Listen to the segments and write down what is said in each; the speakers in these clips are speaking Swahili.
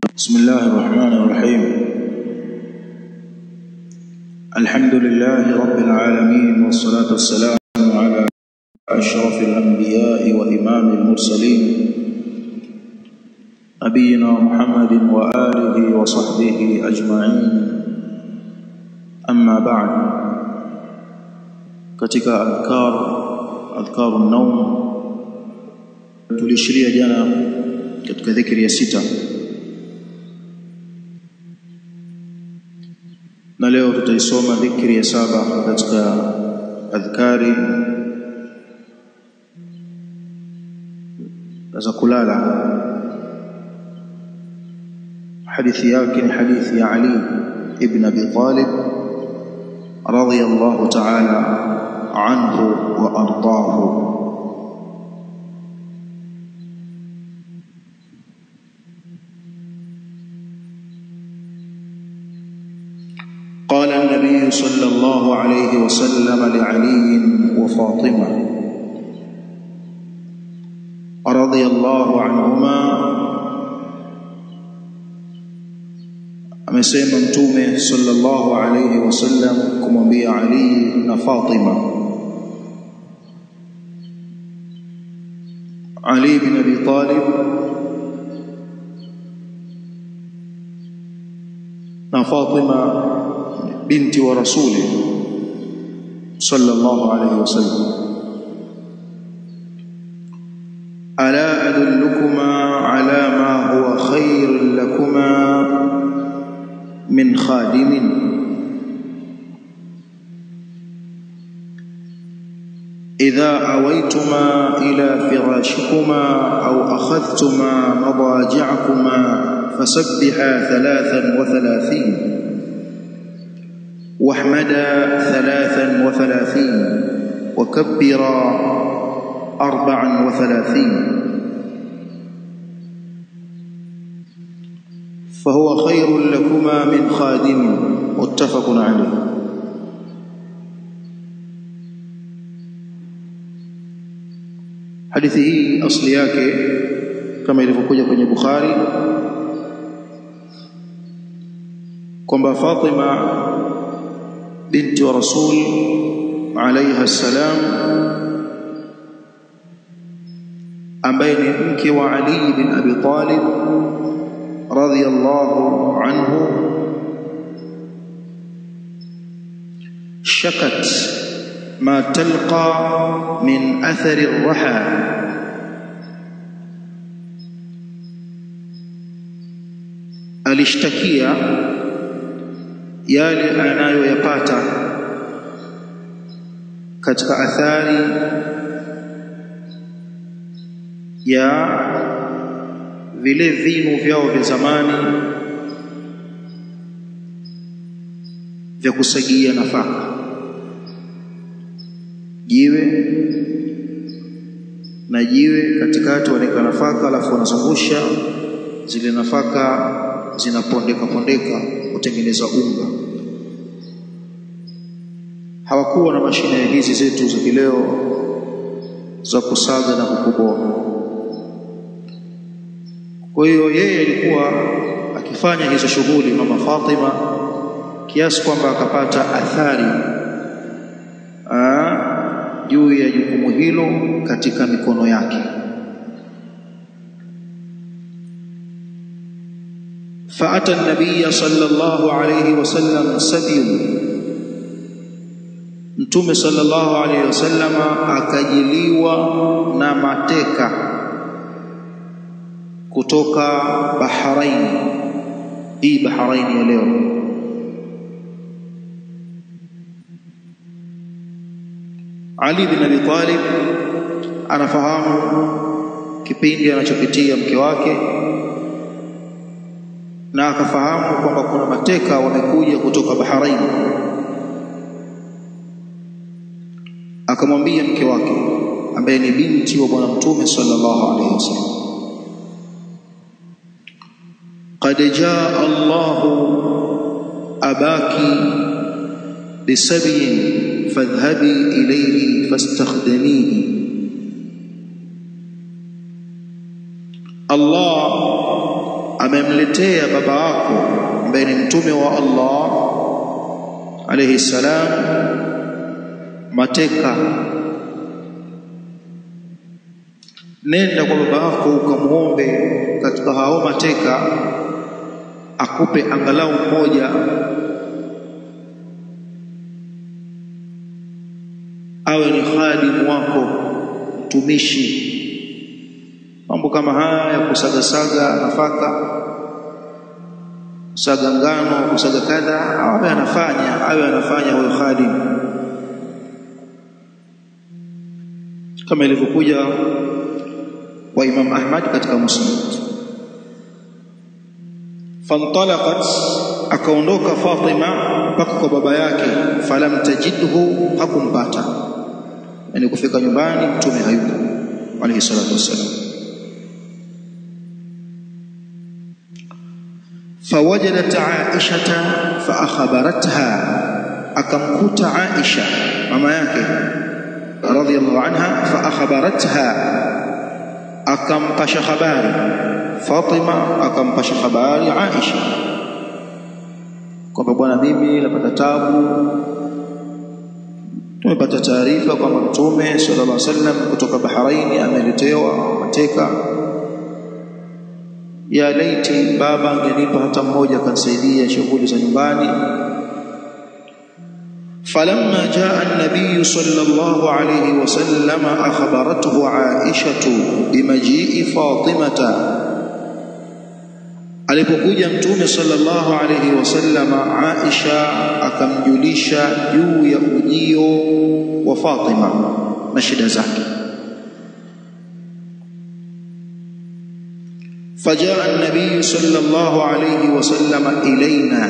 بسم الله الرحمن الرحيم. الحمد لله رب العالمين، والصلاة والسلام على أشرف الأنبياء وإمام المرسلين نبينا محمد وآله وصحبه أجمعين. أما بعد، katika adhkar an-nawm tulishiria jana katika dhikri ya 6, na leo tutaisoma dhikri ya 7 katika adhkari za kulala. Hadithi yake ni hadithi ya Ali ibn Abi Talib radiyallahu ta'ala anhu wa ardaahu. قال النبي صلى الله عليه وسلم لعلي وفاطمة رضي الله عنهما، amesema Mtume sallallahu alayhi wasallam kumwambia Ali na Fatima. Ali bin Abi Talib na Fatima binti wa Rasuli sallallahu alayhi wasallam. Ala adullukuma ala ma huwa khairun lakuma min khadimin. إذا أويتما إلى فراشكما أو أخذتما مضاجعكما فسبحا 33 واحمدا 33 وكبرا 34 فهو خير لكما من خادم. متفق عليه. hadithi hii asli yake kama ilivyokuja kwenye Bukhari kwamba Fatima binti wa Rasul alayha salam, ambaye ni mke wa Ali bin Abi Talib radiyallahu anhu, shakat ما تلقى من أثر الرحى، alishtakia yale anayoyapata katika athari ya vile vinu vyao vya zamani vya kusagia nafaka, jiwe na jiwe katikati wanaweka nafaka, alafu wanazungusha zile nafaka, zinapondeka kutengeneza unga. Hawakuwa na mashine hizi zetu za kileo za kusaga na kukoboa. Kwa hiyo yeye alikuwa akifanya hizo shughuli mama Fatima, kiasi kwamba akapata athari juu ya jukumu hilo katika mikono yake. فأتى النبي صلى الله عليه وسلم سبي، Mtume sallallahu alayhi wasallam akajiliwa na mateka kutoka Bahrain. Hii Bahrain ya leo. Ali bin Abi Talib anafahamu kipindi anachopitia mke wake, na akafahamu kwamba kuna mateka wamekuja kutoka Bahrain. Akamwambia mke wake ambaye ni binti wa bwana Mtume sallallahu alayhi wasallam, qad jaa Allahu abaki bisabiyin fadhhabi ilayhi fastakhdimihi. Allah amemletea baba wako ambaye ni mtume wa Allah alayhi salam mateka, nenda kwa baba wako ukamuombe katika hao mateka akupe angalau mmoja awe ni khadimu wako, mtumishi. Mambo kama haya ya kusaga nafaka, kusaga ngano, kusaga kadha, awe anafanya huyo khadimu, kama ilivyokuja kwa Imam Ahmad katika Musnad. Fantalaqat, akaondoka Fatima mpaka kwa baba yake, falam tajidhu, hakumpata. Yani kufika nyumbani mtume hayupo alayhi salatu wassalam. Fawajadat Aisha fa akhbaratha, akamkuta Aisha mama yake radhiyallahu anha, fa akhbaratha, akampasha habari Fatima, akampasha habari Aisha kwamba bwana, mimi napata tabu, tumepata taarifa kwamba mtume sallallahu alaihi wasallam kutoka Bahrain ameletewa mateka, ya laiti baba angenipa hata mmoja akanisaidia shughuli za nyumbani. فلما جاء النبي صلى الله عليه وسلم أخبرته عائشة بمجيء فاطمة. Alipokuja mtume sallallahu alayhi wasallam, Aisha akamjulisha juu ya ujio wa Fatima na shida zake. Fajaa an-nabiy sallallahu alayhi wasallam ilaina,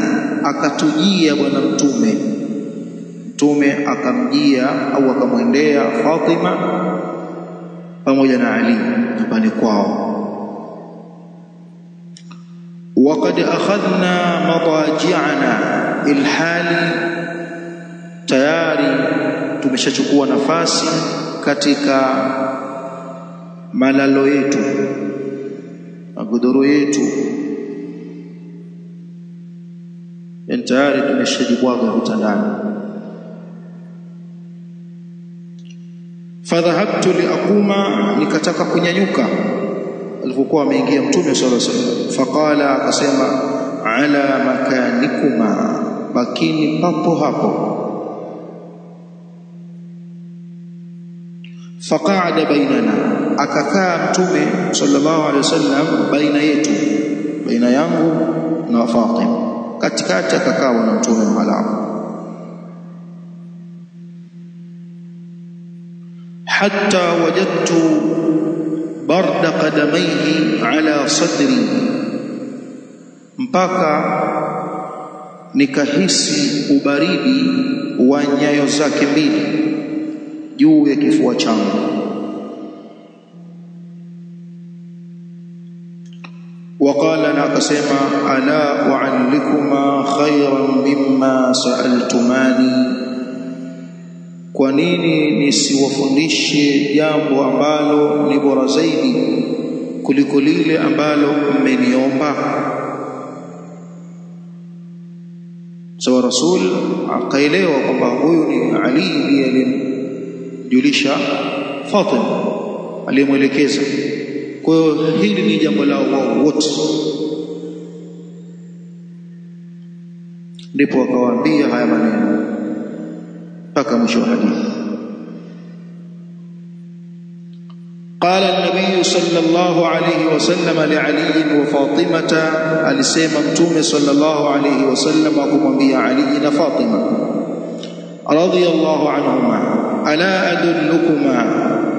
akatujia bwana mtume akamjia au akamwendea Fatima pamoja na Ali nyumbani kwao. وقد أخذنا مضاجعنا, ilhali tayari tumeshachukua nafasi katika malalo yetu, magodoro yetu, tayari tumeshajibwaga vitandani. Fadhahabtu liaquma, nikataka kunyanyuka alipokuwa ameingia mtume sallallahu alaihi wasallam. Faqala, akasema, ala makanikuma, bakini papo hapo. Faqa'ada bainana, akakaa mtume sallallahu alaihi wasallam baina yetu, baina yangu na Fatima, katikati akakaa na mtume mahala. Hatta wajadtu barda qadamayhi ala sadri, mpaka nikahisi ubaridi wa nyayo zake mbili juu ya kifua changu. Waqala, na akasema, ala u'allikuma khayran mimma sa'altumani, kwa nini nisiwafundishe jambo ambalo ni bora zaidi kuliko lile ambalo mmeniomba? So Rasul akaelewa kwamba huyu ni Ali ndiye alimjulisha Fatima, aliyemwelekeza. Kwa hiyo hili ni jambo lao wao wote. Ndipo akawaambia haya maneno mpaka mwisho wa hadithi. قال النبي صلى الله عليه وسلم لعلي وفاطمة, alisema mtume صلى الله عليه وسلم kumwambia Ali na Fatima radhiyallahu anhuma, ala adullukuma,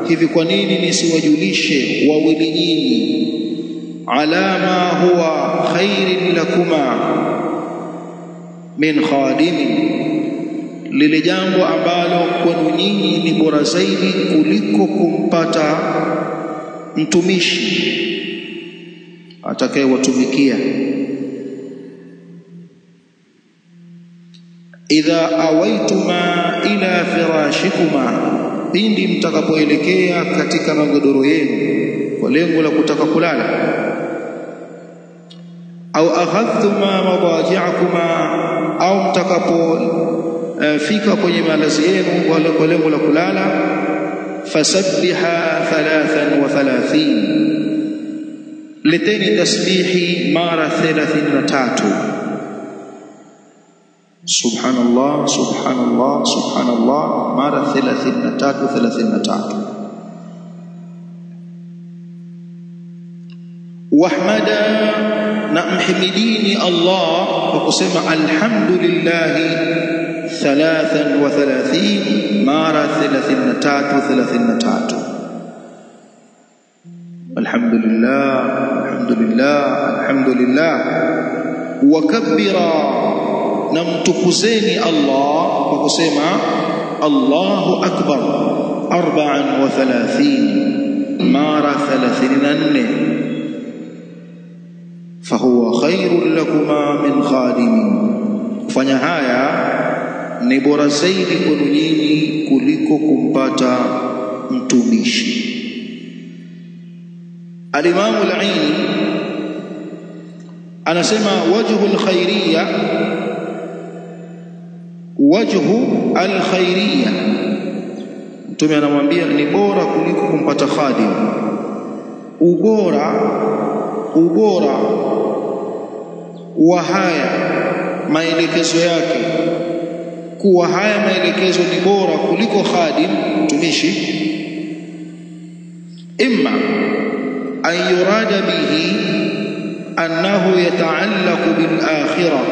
hivi kwa nini nisiwajulishe wawili nyinyi, ala ma huwa khairin lakuma min khadimin, lile jambo ambalo kwenu nyinyi ni bora zaidi kuliko kumpata mtumishi atakayewatumikia. Idha awaituma ila firashikuma, pindi mtakapoelekea katika magodoro yenu kwa lengo la kutaka kulala. au akhadhtuma madaji'akuma, au mtakapofika kwenye malazi yenu kwa lengo la kulala, fasabbiha 33, leteni tasbihi mara 33. Subhanallah subhanallah subhanallah mara 33. Wahmada, na mhimidini Allah kwa kusema alhamdulillah 33 mara 33. Alhamdulillah alhamdulillah alhamdulillah. Wakabbira, na mtukuzeni Allah kwa kusema Allahu akbar 34 mara 34. Fahuwa khairun lakuma min khadimin, kufanya haya ni bora zaidi kwenu nyinyi kuliko kumpata mtumishi. Al-Imam al-Aini anasema wajhu al-khairiyya, mtume anamwambia ni bora kuliko kumpata khadim. Ubora wa haya maelekezo yake, kuwa haya maelekezo ni bora kuliko khadim, mtumishi. Imma an yurada bihi annahu yataallaqu bil akhirah,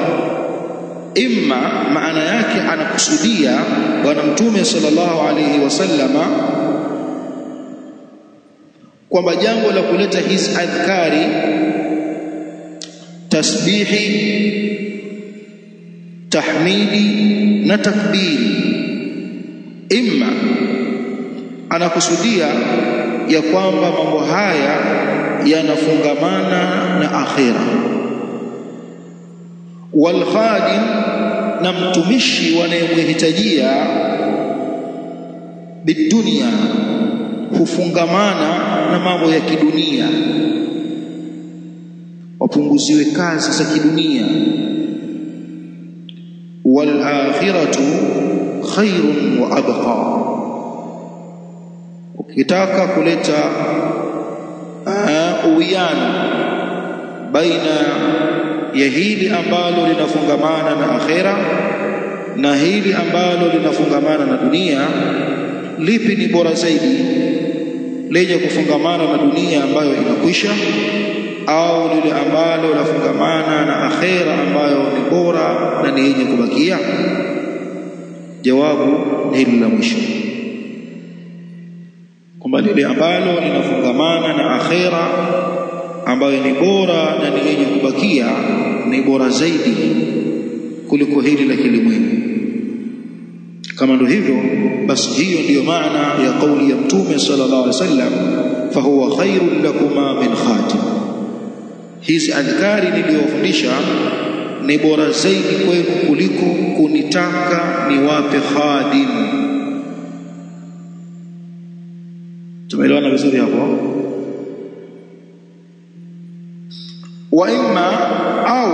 imma maana yake anakusudia bwana mtume sallallahu alayhi wasallama kwamba jambo la kuleta hizi adhkari, tasbihi, tahmidi na takbiri, imma anakusudia ya kwamba mambo haya yanafungamana na akhira. Wal khadim, na mtumishi wanayemhitajia bidunia, hufungamana na mambo ya kidunia, wapunguziwe kazi za kidunia. Wal akhiratu khairun wa abqa, ukitaka kuleta uwiano baina ya hili ambalo linafungamana na akhira na hili ambalo linafungamana na dunia, lipi ni bora zaidi? Lenye kufungamana na dunia ambayo inakwisha, au lile ambalo linafungamana na akhira ambayo ni bora na ni yenye kubakia? Jawabu ni hili la mwisho, kwamba lile ambalo linafungamana na akhira ambayo ni bora na ni yenye kubakia ni bora zaidi kuliko hili la kilimwengu. Kama ndio hivyo, basi hiyo ndiyo maana ya kauli ya mtume sallallahu alaihi wasallam, fahuwa khairun lakuma min khatim. Hizi adhkari niliyofundisha ni bora zaidi kwenu kuliko kunitaka niwape khadim. Tumeelewana vizuri hapo? Wa imma au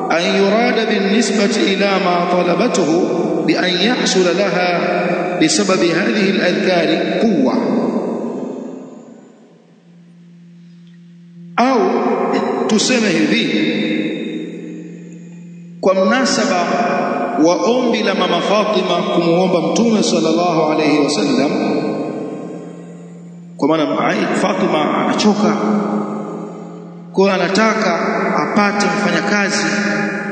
an yurada binisbati ila ma talabatuhu bi an yahsul laha bisababi hadhihi al-adhkari quwwa, au tuseme hivi, kwa mnasaba wa ombi la mama Fatima kumuomba mtume sallallahu alayhi wasallam, kwa maana Fatima anachoka, kwa anataka apate mfanyakazi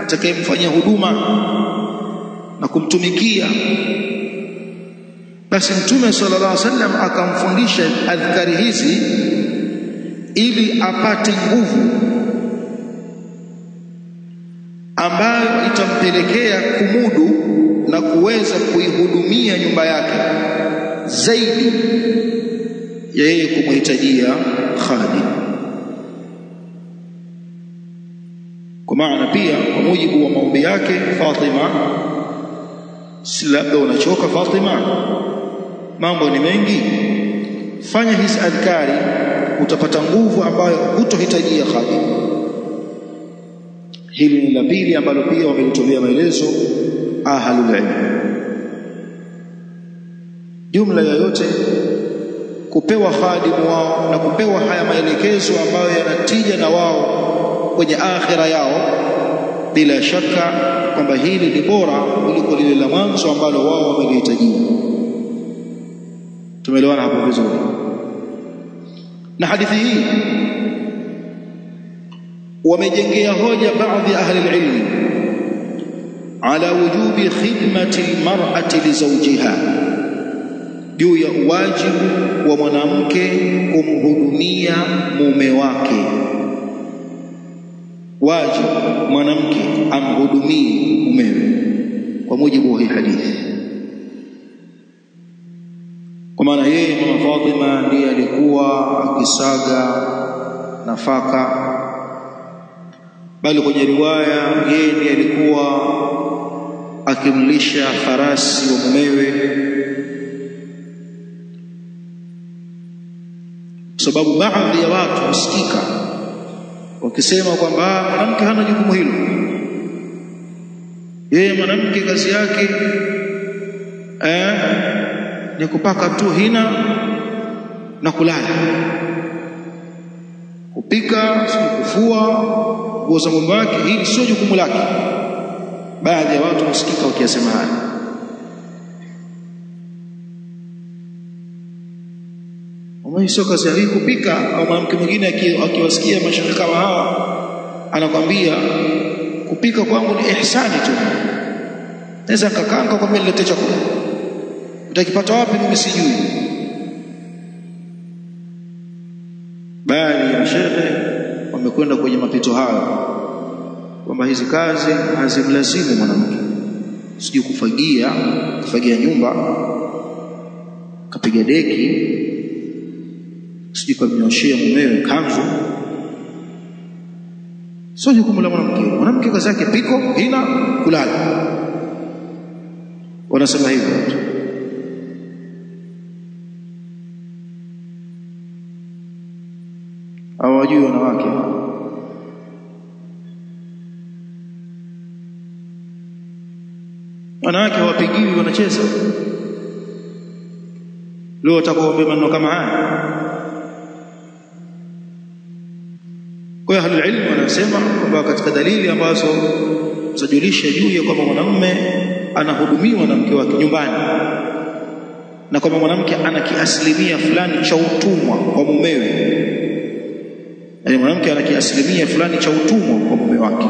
atakayemfanyia huduma na kumtumikia. Basi mtume sallallahu alaihi wasallam akamfundisha adhkari hizi ili apate nguvu ambayo itampelekea kumudu na kuweza kuihudumia nyumba yake zaidi ya yeye kumhitajia khadim. Kwa maana pia kwa mujibu wa maombi yake Fatima, si labda unachoka Fatima, mambo ni mengi, fanya hizi adhkari, utapata nguvu ambayo hutohitajia khadim. Hili ni la pili ambalo pia wamelitolea maelezo ahlul ilm. Jumla ya yote, kupewa khadimu wao na kupewa haya maelekezo ambayo yanatija na wao kwenye akhira yao, bila shaka kwamba hili ni bora kuliko lile la mwanzo ambalo wao wamelihitaji. Tumeelewana hapo vizuri? Na hadithi hii wamejengea hoja baadhi ahli ilmi ala wujubi khidmati almar'ati li zawjiha, juu ya wajibu wa mwanamke kumhudumia mume wake. Wajibu mwanamke amhudumie mumewe kwa mujibu wa hii hadithi. Kwa maana yeye Mama Fatima ndiye alikuwa akisaga nafaka, bali kwenye riwaya yeye ndiye alikuwa akimlisha farasi wa mumewe, sababu baadhi ya watu husikika wakisema kwamba mwanamke hana jukumu hilo. Yeye mwanamke kazi yake ni kupaka tu hina na kulala, kupika, kufua nguo za mume wake, hili sio jukumu lake. Baadhi ya watu husikika wakisema haya. Mimi sio kazi yake kupika. Au mwanamke mwingine akiwasikia mashaikh kama hawa anakwambia kupika kwangu ni ihsani tu, naweza kakanga kwa mimi nilete chakula, utakipata wapi mimi sijui. Baadhi ya mashaikh wamekwenda kwenye mapito hayo kwamba hizi kazi hazimlazimu mwanamke, sijui kufagia nyumba, kapiga deki, sijui kumnyoshia mumewe kanzu, sio jukumu la mwanamke. Mwanamke kazi yake piko, hina, kulala. Wanasema hivyo. Hawajui wanawake. Wanawake hawapigiwi, wanacheza. Leo watakuomba maneno kama haya. Kwa hiyo ahlul ilm wanasema kwamba katika dalili ambazo zajulisha juu ya kwamba mwanamume anahudumiwa na mke wake nyumbani, na kwamba mwanamke ana kiasilimia fulani cha utumwa kwa mumewe, yaani mwanamke ana kiasilimia fulani cha utumwa kwa mume wake.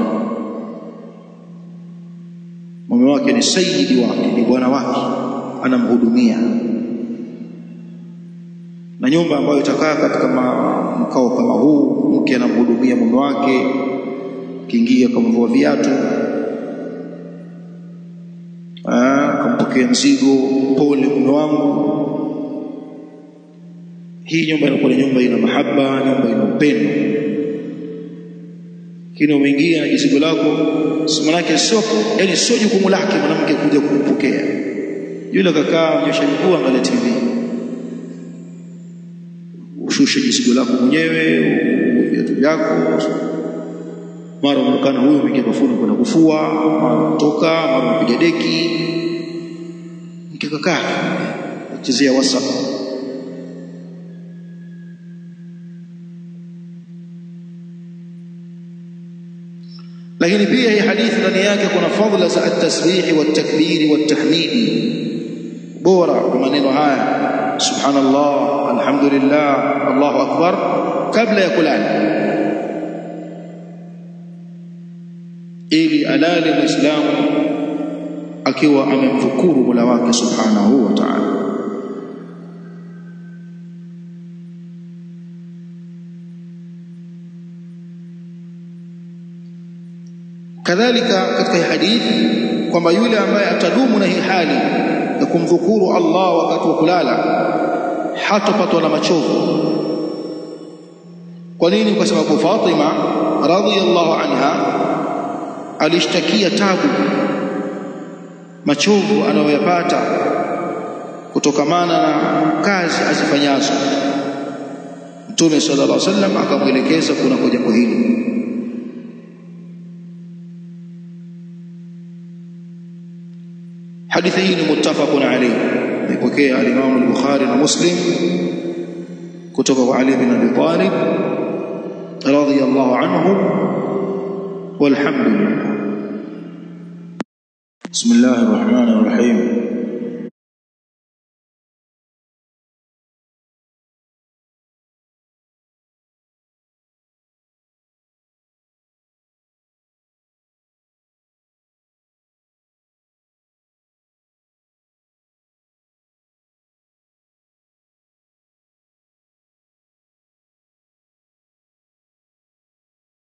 Mume wake ni sayyidi wake, ni bwana wake, anamhudumia. Na nyumba ambayo itakaa katika mkao kama huu, mke anamhudumia mume wake, kiingia kumvua viatu, kumpokea mzigo, pole mume wangu. Hii nyumba inakuwa nyumba ina mahaba, nyumba ina upendo. Kile umeingia na jizigo lako, sima lake sio, yani sio jukumu lake mwanamke kuja kumpokea. Yule kakaa mnyosha miguu, angalia TV, ushushe jizigo lako mwenyewe, viatu vyako, mara unakana huyo mwingine bafuni kwenda kufua, mara kutoka, mara kupiga deki, mkikakaa kuchezea WhatsApp. Lakini pia hii hadithi ndani yake kuna fadhila za at-tasbih wa at-takbir wa at-tahmid, bora kwa maneno haya subhanallah, alhamdulillah, Allahu akbar, kabla ya kulala, ili alale Muislamu akiwa amemshukuru Mola wake subhanahu wa ta'ala. Kadhalika katika hadithi kwamba yule ambaye atadumu na hii hali ya kumdhukuru Allah wakati wa kulala hatopatwa na machovu. Kwa nini? Kwa sababu Fatima radhiyallahu anha alishtakia tabu, machovu anayoyapata kutokamana na kazi azifanyazo. Mtume sallallahu alaihi wasallam akamwelekeza kuna jambo hili. hadithi hii ni muttafaqun alayhi, imepokea al-Imam al-Bukhari na Muslim kutoka kwa Ali bin Abi Talib radiyallahu anhu. Walhamdulillah. Bismillahir Rahmanir Rahim.